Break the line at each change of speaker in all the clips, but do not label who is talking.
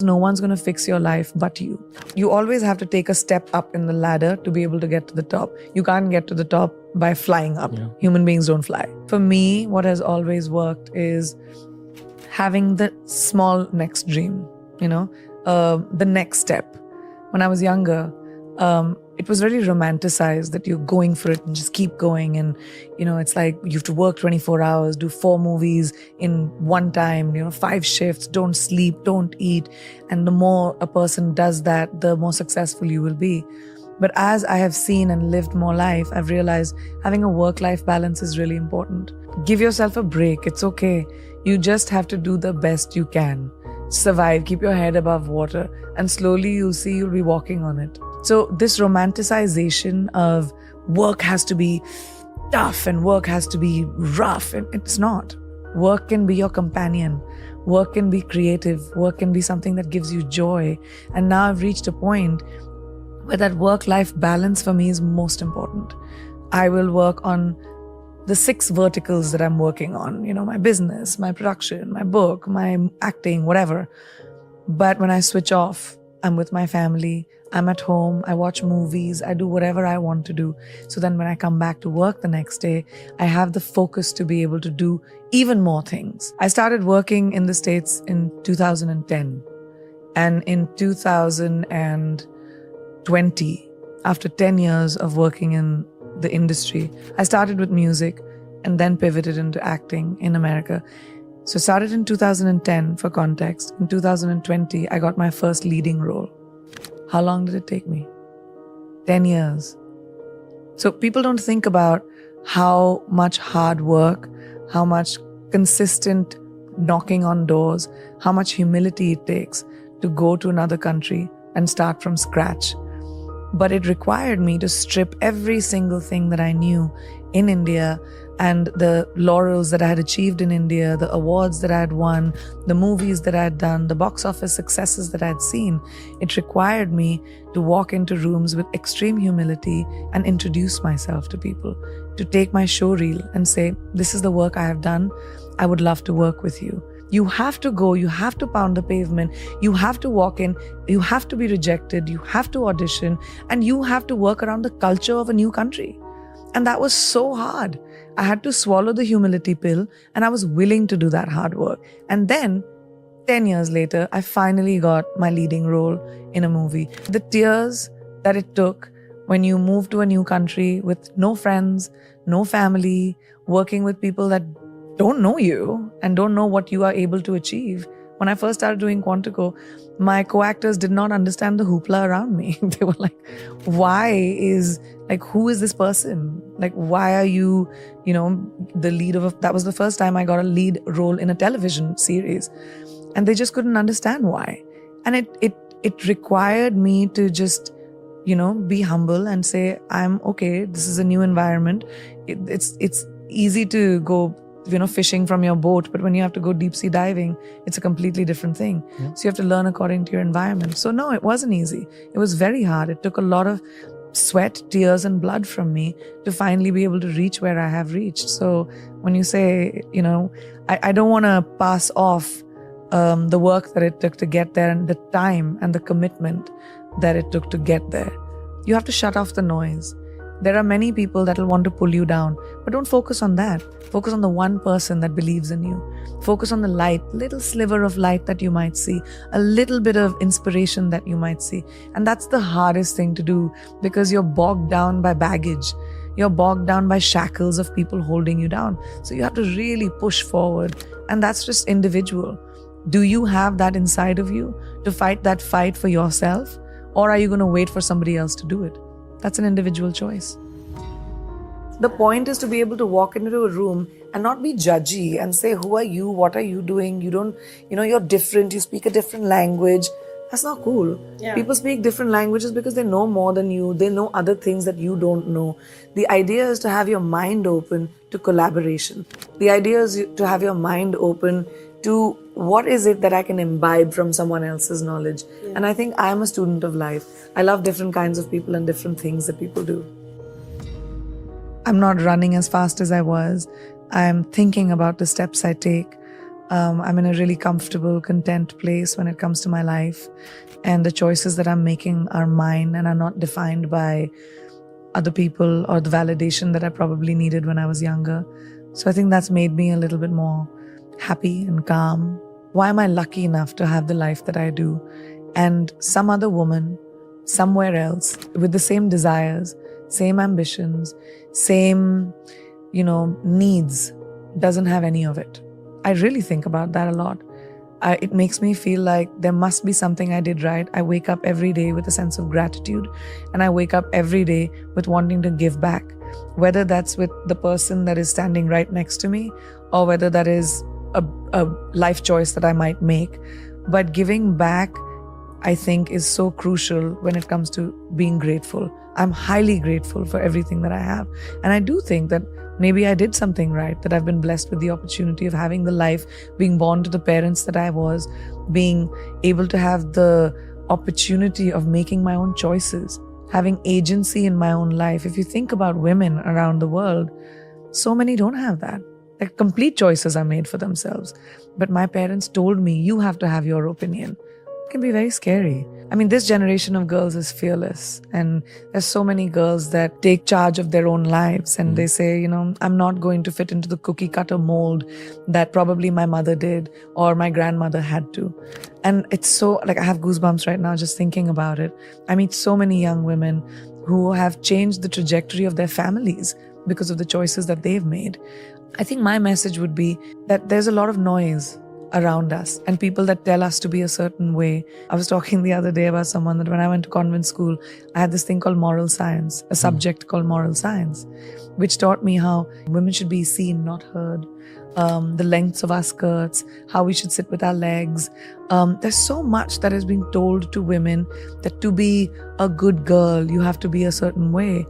No one's going to fix your life but you. You always have to take a step up in the ladder to be able to get to the top. You can't get to the top by flying up. Yeah. Human beings don't fly. For me, what has always worked is having the small next dream, the next step. When I was younger, it was really romanticized that you're going for it and just keep going. And, it's like you have to work 24 hours, do 4 movies in one time, 5 shifts, don't sleep, don't eat. And the more a person does that, the more successful you will be. But as I have seen and lived more life, I've realized having a work-life balance is really important. Give yourself a break. It's okay. You just have to do the best you can. Survive, keep your head above water, and slowly you'll see you'll be walking on it. So this romanticization of work has to be tough and work has to be rough, and it's not. Work can be your companion. Work can be creative. Work can be something that gives you joy. And now I've reached a point where that work-life balance for me is most important. I will work on the 6 verticals that I'm working on, my business, my production, my book, my acting, whatever. But when I switch off, I'm with my family, I'm at home, I watch movies, I do whatever I want to do. So then when I come back to work the next day, I have the focus to be able to do even more things. I started working in the States in 2010. And in 2020, after 10 years of working in the industry, I started with music and then pivoted into acting in America. So I started in 2010 for context. In 2020, I got my first leading role. How long did it take me? 10 years. So people don't think about how much hard work, how much consistent knocking on doors, how much humility it takes to go to another country and start from scratch. But it required me to strip every single thing that I knew in India and the laurels that I had achieved in India, the awards that I had won, the movies that I had done, the box office successes that I had seen. It required me to walk into rooms with extreme humility and introduce myself to people, to take my show reel and say, this is the work I have done. I would love to work with you. You have to go, you have to pound the pavement, you have to walk in, you have to be rejected, you have to audition, and you have to work around the culture of a new country. And that was so hard. I had to swallow the humility pill, and I was willing to do that hard work. And then, 10 years later, I finally got my leading role in a movie. The tears that it took when you move to a new country with no friends, no family, working with people that don't know you and don't know what you are able to achieve. When I first started doing Quantico, my co-actors did not understand the hoopla around me. They were like, who is this person? Like, why are you, the lead of that was the first time I got a lead role in a television series. And they just couldn't understand why. And it required me to just, be humble and say, I'm okay. This is a new environment. It's easy to go fishing from your boat, but when you have to go deep sea diving, it's a completely different thing. Yeah. So you have to learn according to your environment. So no, it wasn't easy. It was very hard. It took a lot of sweat, tears, and blood from me to finally be able to reach where I have reached. So when you say, I don't want to pass off the work that it took to get there and the time and the commitment that it took to get there. You have to shut off the noise. There are many people that will want to pull you down, but don't focus on that. Focus on the one person that believes in you. Focus on the light, little sliver of light that you might see, a little bit of inspiration that you might see. And that's the hardest thing to do because you're bogged down by baggage. You're bogged down by shackles of people holding you down. So you have to really push forward. And that's just individual. Do you have that inside of you to fight that fight for yourself? Or are you going to wait for somebody else to do it? That's an individual choice. The point is to be able to walk into a room and not be judgy and say, who are you? What are you doing? You don't, you're different. You speak a different language. That's not cool. Yeah. People speak different languages because they know more than you. They know other things that you don't know. The idea is to have your mind open to collaboration. The idea is to have your mind open to what is it that I can imbibe from someone else's knowledge. Yeah. And I think I'm a student of life. I love different kinds of people and different things that people do. I'm not running as fast as I was. I'm thinking about the steps I take. I'm in a really comfortable, content place when it comes to my life. And the choices that I'm making are mine and are not defined by other people or the validation that I probably needed when I was younger. So I think that's made me a little bit more happy and calm. Why am I lucky enough to have the life that I do? And some other woman, somewhere else, with the same desires, same ambitions, same, needs, doesn't have any of it. I really think about that a lot. It makes me feel like there must be something I did right. I wake up every day with a sense of gratitude, and I wake up every day with wanting to give back, whether that's with the person that is standing right next to me or whether that is a life choice that I might make. But giving back, I think, is so crucial when it comes to being grateful. I'm highly grateful for everything that I have. And I do think that maybe I did something right, that I've been blessed with the opportunity of having the life, being born to the parents that I was, being able to have the opportunity of making my own choices, having agency in my own life. If you think about women around the world, so many don't have that. Like, complete choices are made for themselves. But my parents told me, you have to have your opinion. It can be very scary. I mean, this generation of girls is fearless, and there's so many girls that take charge of their own lives, and they say, I'm not going to fit into the cookie cutter mold that probably my mother did or my grandmother had to. And it's so, I have goosebumps right now just thinking about it. I meet so many young women who have changed the trajectory of their families because of the choices that they've made. I think my message would be that there's a lot of noise around us and people that tell us to be a certain way. I was talking the other day about someone that when I went to convent school, I had this thing called moral science, a subject called moral science, which taught me how women should be seen, not heard, the lengths of our skirts, how we should sit with our legs. There's so much that is being told to women that to be a good girl, you have to be a certain way.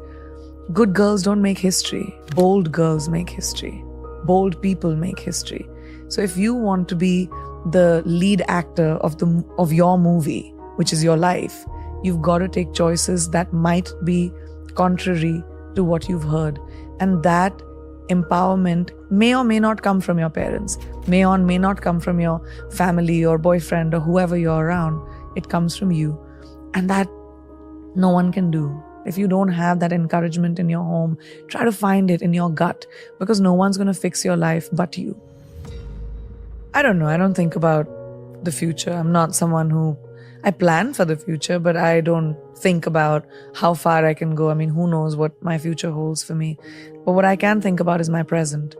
Good girls don't make history. Bold girls make history. Bold people make history. So if you want to be the lead actor of your movie, which is your life, you've got to take choices that might be contrary to what you've heard. And that empowerment may or may not come from your parents, may or may not come from your family or boyfriend or whoever you're around. It comes from you. And that no one can do. If you don't have that encouragement in your home, try to find it in your gut, because no one's going to fix your life but you. I don't know. I don't think about the future. I'm not someone I plan for the future, but I don't think about how far I can go. I mean, who knows what my future holds for me. But what I can think about is my present.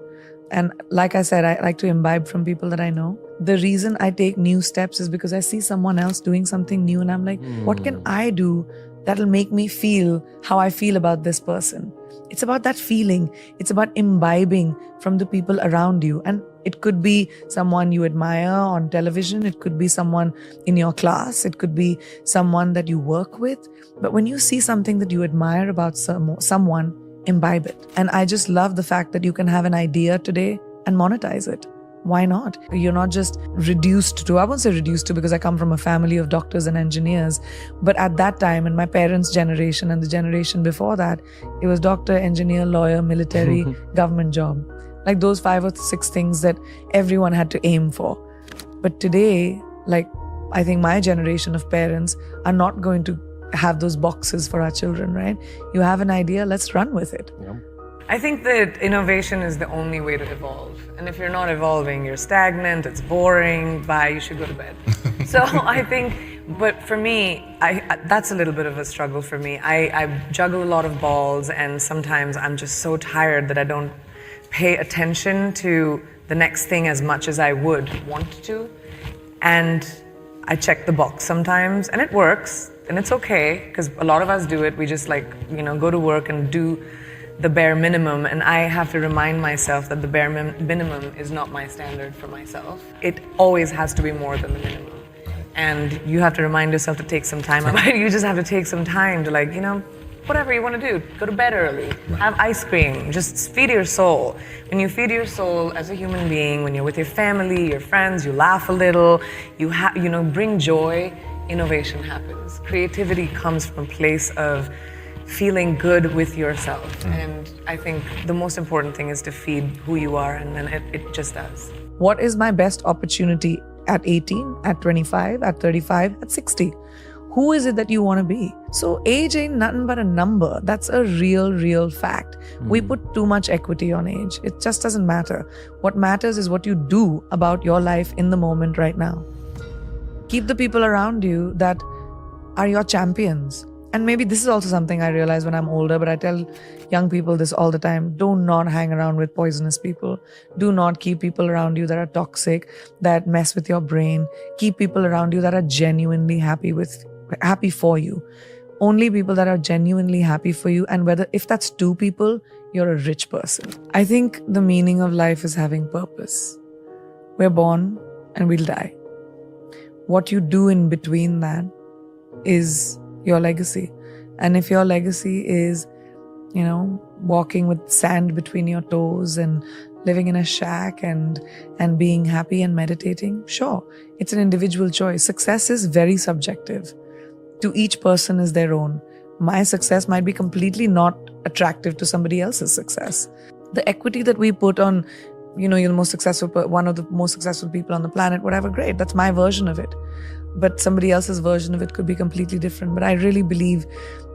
And like I said, I like to imbibe from people that I know. The reason I take new steps is because I see someone else doing something new and I'm like, what can I do that'll make me feel how I feel about this person? It's about that feeling. It's about imbibing from the people around you. And it could be someone you admire on television. It could be someone in your class. It could be someone that you work with. But when you see something that you admire about someone, imbibe it. And I just love the fact that you can have an idea today and monetize it. Why not? You're not just reduced to, I won't say reduced to because I come from a family of doctors and engineers, but at that time in my parents' generation and the generation before that, it was doctor, engineer, lawyer, military, government job. Like those 5 or 6 things that everyone had to aim for. But today, I think my generation of parents are not going to have those boxes for our children, right? You have an idea, let's run with it.
Yep.
I think that innovation is the only way to evolve. And if you're not evolving, you're stagnant, it's boring, bye, you should go to bed. So I think, but for me, that's a little bit of a struggle for me. I juggle a lot of balls, and sometimes I'm just so tired that I don't pay attention to the next thing as much as I would want to. And I check the box sometimes, and it works, and it's okay, because a lot of us do it. We just go to work and do the bare minimum, and I have to remind myself that the bare minimum is not my standard for myself. It always has to be more than the minimum. And you have to remind yourself to take some time. You just have to take some time to whatever you want to do. Go to bed early, have ice cream, just feed your soul. When you feed your soul as a human being, when you're with your family, your friends, you laugh a little, you bring joy, innovation happens. Creativity comes from a place of feeling good with yourself. And I think the most important thing is to feed who you are, and then it just does.
What is my best opportunity at 18, at 25, at 35, at 60? Who is it that you want to be? So age ain't nothing but a number. That's a real fact. We put too much equity on age. It just doesn't matter. What matters is what you do about your life in the moment right now. Keep the people around you that are your champions. And maybe this is also something I realize when I'm older, but I tell young people this all the time. Do not hang around with poisonous people. Do not keep people around you that are toxic, that mess with your brain. Keep people around you that are genuinely happy for you. Only people that are genuinely happy for you. And if that's 2 people, you're a rich person. I think the meaning of life is having purpose. We're born and we'll die. What you do in between that is your legacy. And if your legacy is, walking with sand between your toes and living in a shack and being happy and meditating, sure, it's an individual choice. Success is very subjective. To each person is their own. My success might be completely not attractive to somebody else's success. The equity that we put on, you're the most successful, one of the most successful people on the planet, whatever, great. That's my version of it. But somebody else's version of it could be completely different. But I really believe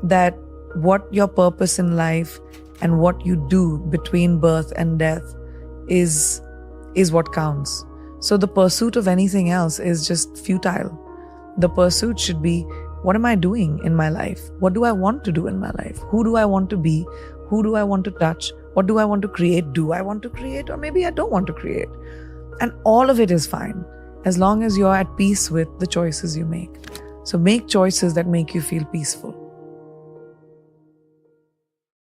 that what your purpose in life and what you do between birth and death is what counts. So the pursuit of anything else is just futile. The pursuit should be, what am I doing in my life? What do I want to do in my life? Who do I want to be? Who do I want to touch? What do I want to create? Do I want to create? Or maybe I don't want to create. And all of it is fine, as long as you're at peace with the choices you make. So make choices that make you feel peaceful.